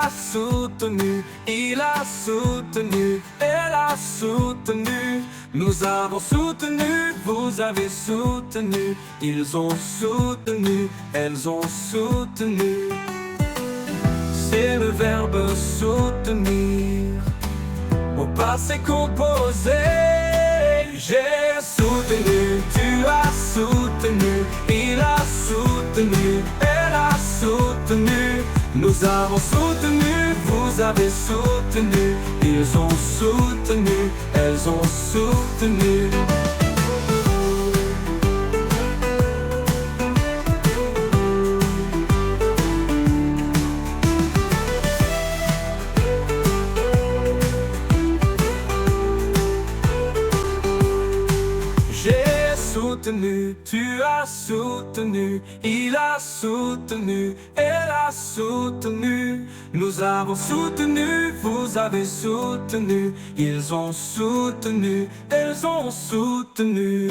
a soutenu, il a soutenu, elle a soutenu. Nous avons soutenu, vous avez soutenu, ils ont soutenu, elles ont soutenu. C'est le verbe soutenir au passé composé. J'ai soutenu, tu as soutenu, il a soutenu, elle a soutenu. Nous avons soutenu, vous avez soutenu, ils ont soutenu, elles ont soutenu. J'ai soutenu, tu as soutenu, il a soutenu, elle a soutenu. Nous avons soutenu, vous avez soutenu, ils ont soutenu, elles ont soutenu.